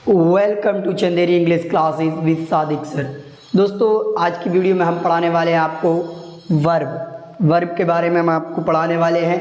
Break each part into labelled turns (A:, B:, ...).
A: Welcome to Chanderi English classes with Sadiq sir. दोस्तों आज की वीडियो में हम पढ़ाने वाले हैं आपको वर्ब के बारे में हम आपको पढ़ाने वाले हैं,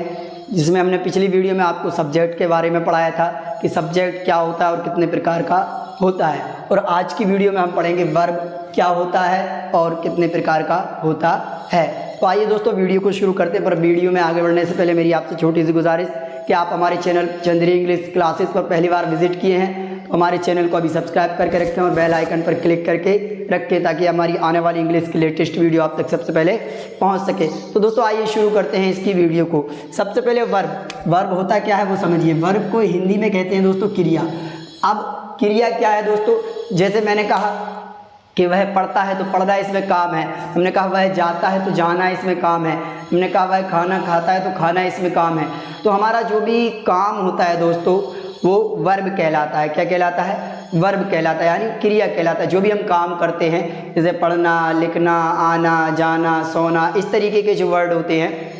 A: जिसमें हमने पिछली वीडियो में आपको सब्जेक्ट के बारे में पढ़ाया था कि सब्जेक्ट क्या होता है और कितने प्रकार का होता है। और आज की वीडियो में हम पढ़ेंगे वर्ब क्या होता है और कितने प्रकार का होता है। तो आइए दोस्तों वीडियो को शुरू करते हैं, पर वीडियो में आगे बढ़ने से पहले मेरी आपसे छोटी सी गुजारिश कि आप हमारे चैनल चंदेरी इंग्लिश क्लासेस पर पहली बार विजिट किए हैं तो हमारे चैनल को अभी सब्सक्राइब करके रखें और बेल आइकन पर क्लिक करके रखें ताकि हमारी आने वाली इंग्लिश की लेटेस्ट वीडियो आप तक सबसे पहले पहुंच सके। तो दोस्तों आइए शुरू करते हैं इसकी वीडियो को। सबसे पहले वर्ब होता क्या है वो समझिए। वर्ब को हिंदी में कहते हैं दोस्तों क्रिया। अब क्रिया क्या है दोस्तों, जैसे मैंने कहा कि वह पढ़ता है तो पढ़ना इसमें काम है, हमने कहा वह जाता है तो जाना इसमें काम है, हमने कहा वह खाना खाता है तो खाना इसमें काम है। तो हमारा जो भी काम होता है दोस्तों वो वर्ब कहलाता है। क्या कहलाता है? वर्ब कहलाता है, यानी क्रिया कहलाता है। जो भी हम काम करते हैं जैसे पढ़ना, लिखना, आना, जाना, सोना, इस तरीके के जो वर्ड होते हैं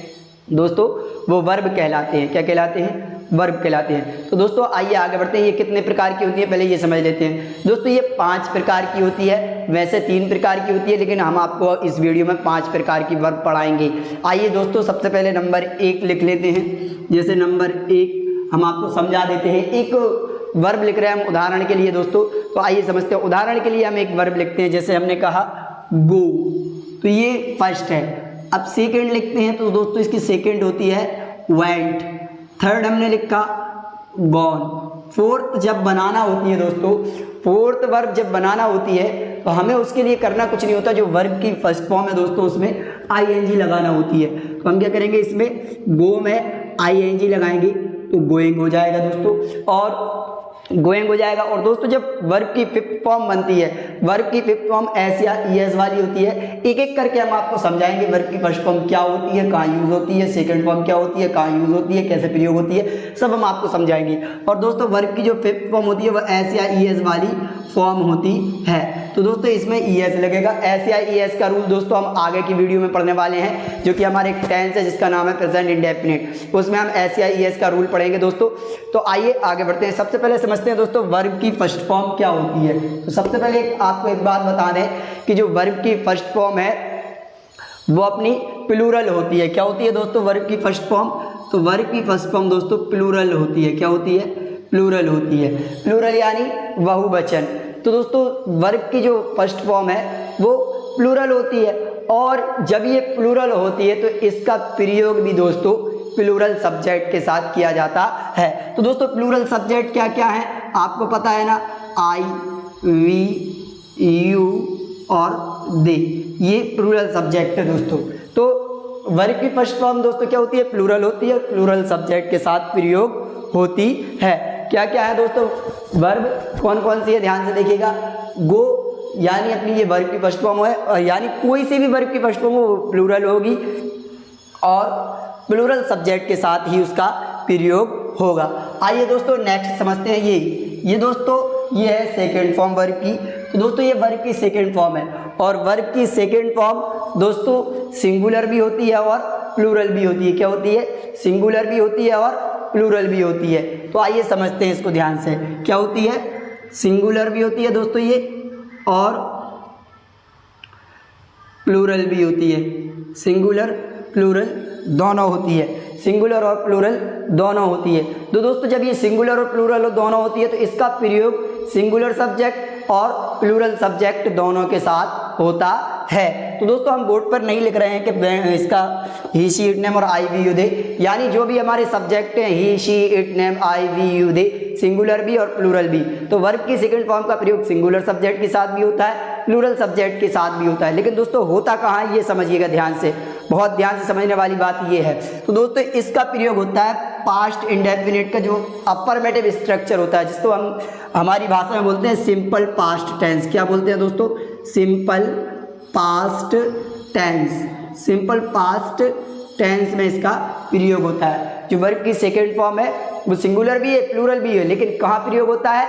A: दोस्तों वो वर्ब कहलाते हैं। क्या कहलाते हैं? वर्ब कहलाते हैं। तो दोस्तों आइए आगे बढ़ते हैं। ये कितने प्रकार की होती है पहले ये समझ लेते हैं। दोस्तों ये 5 प्रकार की होती है, वैसे 3 प्रकार की होती है, लेकिन हम आपको इस वीडियो में 5 प्रकार की वर्ब पढ़ाएंगे। आइए दोस्तों सबसे पहले नंबर 1 लिख लेते हैं। जैसे नंबर 1 हम आपको समझा देते हैं। एक वर्ब लिख रहे हैं हम उदाहरण के लिए दोस्तों, तो आइए समझते हैं। उदाहरण के लिए हम एक वर्ब लिखते हैं, जैसे हमने कहा गो, तो ये फर्स्ट है। अब सेकंड लिखते हैं तो दोस्तों इसकी सेकंड होती है वेंट। थर्ड हमने लिखा गॉन। फोर्थ जब बनाना होती है दोस्तों, फोर्थ वर्ब जब बनाना होती है तो हमें उसके लिए करना कुछ नहीं होता। जो वर्ब की फर्स्ट फॉर्म है दोस्तों उसमें आईएनजी लगाना होती है। तो हम क्या करेंगे, इसमें गो में आईएनजी लगाएंगे तो गोइंग हो जाएगा दोस्तों, और गोइंग हो जाएगा। और दोस्तों जब वर्ब की 5th फॉर्म बनती है, वर्ब की 5th फॉर्म एस या ईएस वाली होती है। एक एक करके हम आपको समझाएंगे वर्ब की फर्स्ट फॉर्म क्या होती है, कहाँ यूज होती है, सेकंड फॉर्म क्या होती है, कहाँ यूज होती है, कैसे प्रयोग होती है, सब हम आपको समझाएंगे। और दोस्तों वर्ब की जो 5th फॉर्म होती है वह एस या ईएस वाली फॉर्म होती है। तो दोस्तों इसमें ईएस लगेगा। एस या ईएस का रूल दोस्तों हम आगे की वीडियो में पढ़ने वाले हैं, जो कि हमारे एक टेंस है जिसका नाम है प्रेजेंट इंडेफिनिट। उसमें हम एस या ईएस का रूल पढ़ेंगे दोस्तों। तो आइए आगे बढ़ते हैं। सबसे पहले समझते हैं दोस्तों वर्ब की फर्स्ट फॉर्म क्या होती है। तो सबसे पहले आपको एक बात बता दें कि जो वर्ब की फर्स्ट फॉर्म है वो अपनी प्लूरल होती है। क्या होती है दोस्तों वर्ब की फर्स्ट फॉर्म? तो वर्ब की फर्स्ट फॉर्म दोस्तों प्लूरल होती है। क्या होती है? प्लूरल होती है। प्लूरल यानी बहुवचन। तो दोस्तों वर्ब की जो फर्स्ट फॉर्म है वो प्लूरल होती है, और जब ये प्लूरल होती है तो इसका प्रयोग भी दोस्तों प्लूरल सब्जेक्ट के साथ किया जाता है। तो दोस्तों प्लूरल सब्जेक्ट क्या क्या है आपको पता है ना, आई, वी, यू और दे, ये प्लूरल सब्जेक्ट है दोस्तों। तो वर्ब की फर्स्ट फॉर्म दोस्तों क्या होती है? प्लूरल होती है, प्लूरल सब्जेक्ट के साथ प्रयोग होती है। क्या क्या है दोस्तों वर्ब, कौन कौन सी है ध्यान से देखिएगा। गो यानी अपनी ये वर्ब की फर्स्ट फॉर्म है, यानी कोई सी भी वर्ब की फर्स्ट फॉर्म हो प्लूरल होगी और प्लूरल सब्जेक्ट के साथ ही उसका प्रयोग होगा। आइए दोस्तों नेक्स्ट समझते हैं। ये दोस्तों ये है सेकंड फॉर्म वर्ब की। तो दोस्तों ये वर्ब की सेकंड फॉर्म है, और वर्ब की सेकंड फॉर्म दोस्तों सिंगुलर भी होती है और प्लूरल भी होती है। क्या होती है? सिंगुलर भी होती है और प्लूरल भी होती है। तो आइए समझते हैं इसको ध्यान से। क्या होती है? सिंगुलर भी होती है दोस्तों ये, और प्लूरल भी होती है। सिंगुलर प्लूरल दोनों होती है, सिंगुलर और प्लूरल दोनों होती है। तो दोस्तों जब ये सिंगुलर और प्लूरल दोनों होती है तो इसका प्रयोग सिंगुलर सब्जेक्ट और प्लूरल सब्जेक्ट दोनों के साथ होता है। तो दोस्तों हम बोर्ड पर नहीं लिख रहे हैं कि इसका ही, शी, इट, नेम और आई, वी, यू, दे, यानी जो भी हमारे सब्जेक्ट हैं he, she, it, name, I, we, you, they, singular भी और प्लूरल भी। तो वर्ब की सेकंड फॉर्म का प्रयोग सिंगुलर सब्जेक्ट के साथ भी होता है, प्लूरल सब्जेक्ट के साथ भी होता है। लेकिन दोस्तों होता कहाँ है ये समझिएगा ध्यान से, बहुत ध्यान से समझने वाली बात ये है। तो दोस्तों इसका प्रयोग होता है पास्ट इंडेफिनिट का जो अफर्मेटिव स्ट्रक्चर होता है, जिसको हम हमारी भाषा में बोलते हैं सिंपल पास्ट टेंस। क्या बोलते हैं दोस्तों? Simple past tense. Simple past tense में इसका प्रयोग होता है। जो वर्ब की सेकेंड फॉर्म है वो सिंगुलर भी है, प्लूरल भी है, लेकिन कहाँ प्रयोग होता है?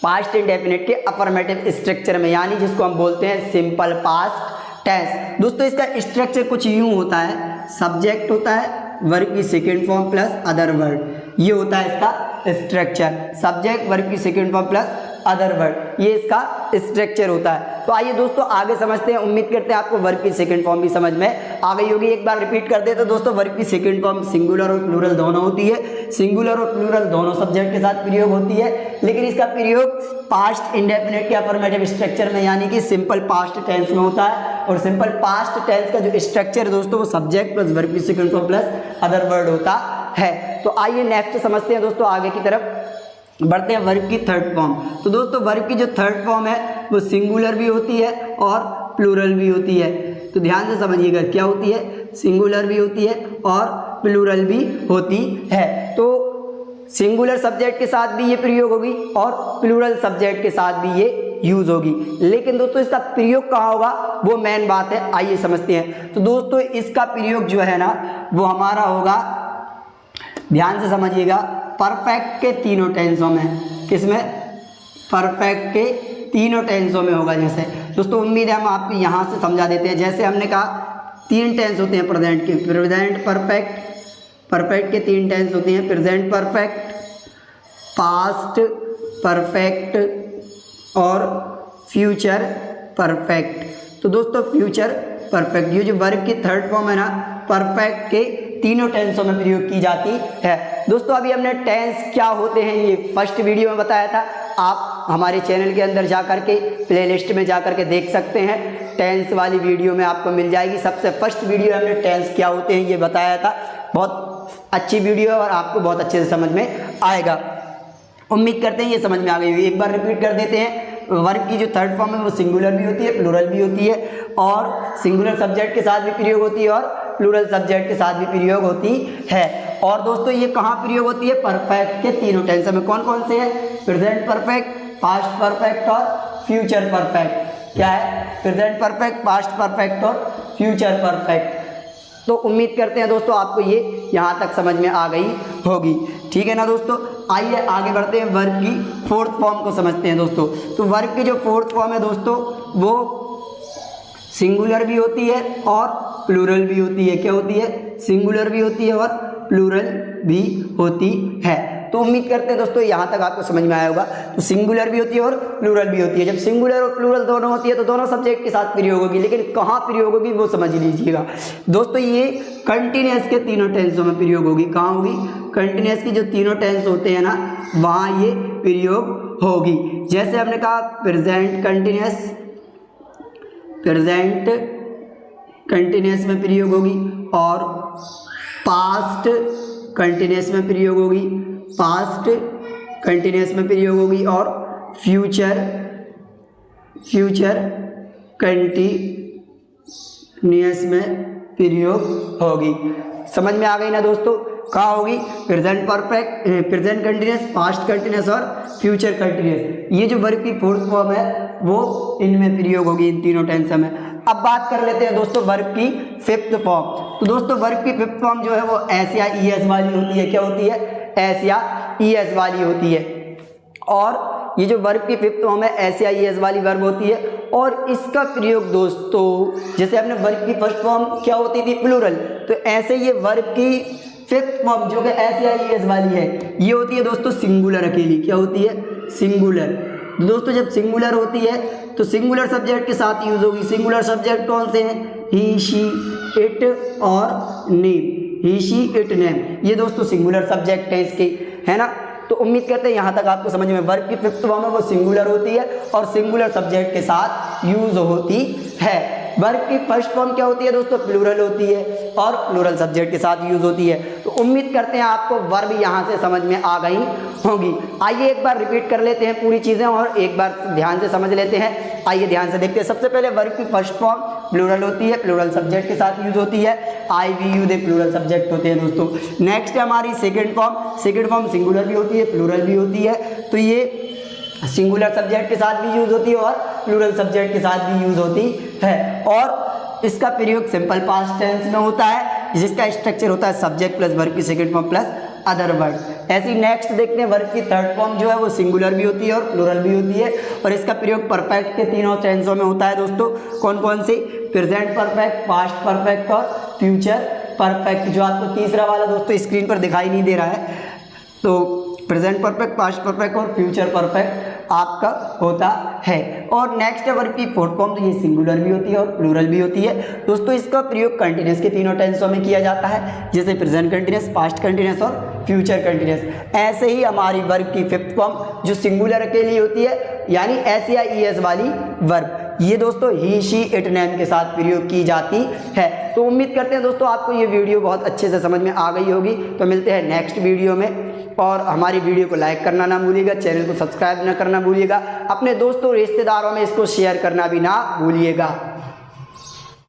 A: पास्ट इंडेफिनिट के अफर्मेटिव स्ट्रक्चर में, यानी जिसको हम बोलते हैं सिंपल पास्ट टेंस। दोस्तों इसका स्ट्रक्चर कुछ यूं होता है, सब्जेक्ट होता है, वर्ब की second form plus other word, ये होता है इसका स्ट्रक्चर, सब्जेक्ट वर्ब की second form plus other word, ये इसका स्ट्रक्चर होता है। तो आइए दोस्तों आगे समझते हैं। उम्मीद करते हैं आपको वर्ब की सेकंड फॉर्म भी समझ में आ गई होगी। एक बार रिपीट कर दे तो दोस्तों वर्ब की सेकंड फॉर्म सिंगुलर और प्लूरल दोनों होती है। सिंगुलर और प्लूरल दोनों सब्जेक्ट के साथ प्रयोग होती है, लेकिन इसका प्रयोग पास्ट इंडेफिनिट के अफर्मेटिव स्ट्रक्चर में यानी कि सिंपल पास्ट टेंस में होता है। और सिंपल पास्ट टेंस का जो स्ट्रक्चर दोस्तों वो सब्जेक्ट प्लस वर्ब की second form plus other word होता है। तो आइए नेक्स्ट समझते हैं दोस्तों, आगे की तरफ बढ़ते हैं। वर्ब की थर्ड फॉर्म। तो दोस्तों वर्ब की जो थर्ड फॉर्म है वो सिंगुलर भी होती है और प्लूरल भी होती है। तो ध्यान से समझिएगा क्या होती है, सिंगुलर भी होती है और प्लूरल भी होती है। तो सिंगुलर सब्जेक्ट के साथ भी ये प्रयोग होगी और प्लूरल सब्जेक्ट के साथ भी ये यूज होगी, लेकिन दोस्तों इसका प्रयोग कहाँ होगा वो मेन बात है। आइए समझते हैं। तो दोस्तों इसका प्रयोग जो है ना वो हमारा होगा, ध्यान से समझिएगा, परफेक्ट के तीनों टेंसों में। किसमें? परफेक्ट के तीनों टेंसों में होगा। जैसे दोस्तों उम्मीद है हम आपको यहाँ से समझा देते हैं। जैसे हमने कहा तीन टेंस होते हैं प्रेजेंट के, प्रेजेंट परफेक्ट, परफेक्ट के तीन टेंस होते हैं, प्रेजेंट परफेक्ट, पास्ट परफेक्ट और फ्यूचर परफेक्ट। तो दोस्तों फ्यूचर परफेक्ट ये जो वर्ब की थर्ड फॉर्म है ना, परफेक्ट के तीनों टेंसों में प्रयोग की जाती है। दोस्तों अभी हमने टेंस क्या होते हैं ये फर्स्ट वीडियो में बताया था, आप हमारे चैनल के अंदर जा कर के प्लेलिस्ट में जा कर के देख सकते हैं। टेंस वाली वीडियो में आपको मिल जाएगी। सबसे फर्स्ट वीडियो हमने टेंस क्या होते हैं ये बताया था। बहुत अच्छी वीडियो है और आपको बहुत अच्छे से समझ में आएगा। उम्मीद करते हैं ये समझ में आ गई होगी। एक बार रिपीट कर देते हैं। वर्ब की जो थर्ड फॉर्म है वो सिंगुलर भी होती है, प्लूरल भी होती है, और सिंगुलर सब्जेक्ट के साथ भी प्रयोग होती है और प्लूरल सब्जेक्ट के साथ भी प्रयोग होती है। और दोस्तों ये कहाँ प्रयोग होती है? परफेक्ट के तीनों टेंस में। कौन कौन से हैं? प्रेजेंट परफेक्ट, पास्ट परफेक्ट और फ्यूचर परफेक्ट। क्या है? प्रेजेंट परफेक्ट, पास्ट परफेक्ट और फ्यूचर परफेक्ट। तो उम्मीद करते हैं दोस्तों आपको ये यहाँ तक समझ में आ गई होगी। ठीक है ना दोस्तों, आइए आगे बढ़ते हैं। वर्ब की फोर्थ फॉर्म को समझते हैं दोस्तों। तो वर्ब की जो फोर्थ फॉर्म है दोस्तों वो सिंगुलर भी होती है और प्लूरल भी होती है। क्या होती है? सिंगुलर भी होती है और प्लूरल भी होती है। तो उम्मीद करते हैं दोस्तों यहाँ तक आपको समझ में आया होगा। तो सिंगुलर भी होती है और प्लूरल भी होती है। जब सिंगुलर और प्लूरल दोनों होती है तो दोनों सब्जेक्ट के साथ प्रयोग होगी, लेकिन कहाँ प्रयोग होगी वो समझ लीजिएगा दोस्तों। ये कंटिन्यूअस के तीनों टेंसों में प्रयोग होगी। कहाँ होगी? कंटिन्यूअस की जो तीनों टेंस होते हैं ना वहाँ ये प्रयोग होगी। जैसे हमने कहा प्रेजेंट कंटिन्यूअस, प्रेजेंट कंटिन्यूअस में प्रयोग होगी, और पास्ट कंटिन्यूअस में प्रयोग होगी, पास्ट कंटिन्यूअस में प्रयोग होगी, और फ्यूचर कंटिन्यूअस में प्रयोग होगी। समझ में आ गई ना दोस्तों? कहाँ होगी? Present perfect, present continuous, past continuous और फ्यूचर कंटिन्यूअस। ये जो वर्ब की फोर्थ फॉर्म है वो इनमें प्रयोग होगी, इन तीनों टेंस में। अब बात कर लेते हैं दोस्तों वर्ब की फिफ्थ फॉर्म। तो दोस्तों वर्ब की फिफ्थ फॉर्म जो है वो एस या ई एस वाली होती है। क्या होती है? एस या ई एस वाली होती है। और ये जो वर्ब की फिफ्थ फॉर्म है एस या ई एस वाली वर्ब होती है, और इसका प्रयोग दोस्तों जैसे हमने वर्ब की फर्स्ट फॉर्म क्या होती थी? प्लूरल। तो ऐसे ये वर्ब की फिफ्थ फॉर्म जो कि एस या ई एस वाली है ये होती है दोस्तों सिंगुलर अकेली। क्या होती है? सिंगुलर। तो दोस्तों जब सिंगुलर होती है तो सिंगुलर सब्जेक्ट के साथ यूज होगी। सिंगुलर सब्जेक्ट कौन से हैं? ही, शी, इट और name. He, she, it, name, ये दोस्तों सिंगुलर सब्जेक्ट है इसके, है ना। तो उम्मीद करते हैं यहाँ तक आपको समझ में। वर्ब की फिफ्थ फॉर्म है वो सिंगुलर होती है और सिंगुलर सब्जेक्ट के साथ यूज होती है। वर्ब की फर्स्ट फॉर्म क्या होती है दोस्तों? प्लूरल होती है और प्लूरल सब्जेक्ट के साथ यूज होती है। तो उम्मीद करते हैं आपको वर्ब यहाँ से समझ में आ गई होगी। आइए एक बार रिपीट कर लेते हैं पूरी चीज़ें और एक बार ध्यान से समझ लेते हैं। आइए ध्यान से देखते हैं। सबसे पहले वर्ब की फर्स्ट फॉर्म प्लूरल होती है, प्लूरल सब्जेक्ट के साथ यूज होती है। I, we, you, they plural subject होते हैं दोस्तों। नेक्स्ट है हमारी second form. Second form singular भी होती है, प्लूरल भी होती है। तो ये सिंगुलर सब्जेक्ट के साथ भी यूज होती है और प्लूरल सब्जेक्ट के साथ भी यूज होती है। और इसका प्रयोग सिंपल पास्ट टेंस में होता है, जिसका स्ट्रक्चर होता है सब्जेक्ट प्लस वर्ब की second form plus other word. ऐसी नेक्स्ट देखते हैं वर्ब की थर्ड फॉर्म जो है वो सिंगुलर भी होती है और प्लूरल भी होती है, और इसका प्रयोग परफेक्ट के तीनों टेंसों में होता है दोस्तों। कौन कौन से? प्रेजेंट परफेक्ट, पास्ट परफेक्ट और फ्यूचर परफेक्ट। जो आपको तीसरा वाला दोस्तों स्क्रीन पर दिखाई नहीं दे रहा है, तो प्रेजेंट परफेक्ट, पास्ट परफेक्ट और फ्यूचर परफेक्ट आपका होता है। और नेक्स्ट है वर्ब की फोर्थ फॉर्म, तो ये सिंगुलर भी होती है और प्लूरल भी होती है। दोस्तों इसका प्रयोग कंटिन्यूस के तीनों टेंसों में किया जाता है, जैसे प्रेजेंट कंटिन्यूस, पास्ट कंटिन्यूस और फ्यूचर कंटिन्यूस। ऐसे ही हमारी वर्ब की फिफ्थ फॉर्म जो सिंगुलर के लिए होती है, यानी एस या ईएस वाली वर्ब, ये दोस्तों ही, शी, इट, नेम के साथ प्रयोग की जाती है। तो उम्मीद करते हैं दोस्तों आपको ये वीडियो बहुत अच्छे से समझ में आ गई होगी। तो मिलते हैं नेक्स्ट वीडियो में, और हमारी वीडियो को लाइक करना ना भूलिएगा, चैनल को सब्सक्राइब ना करना भूलिएगा, अपने दोस्तों रिश्तेदारों में इसको शेयर करना भी ना भूलिएगा।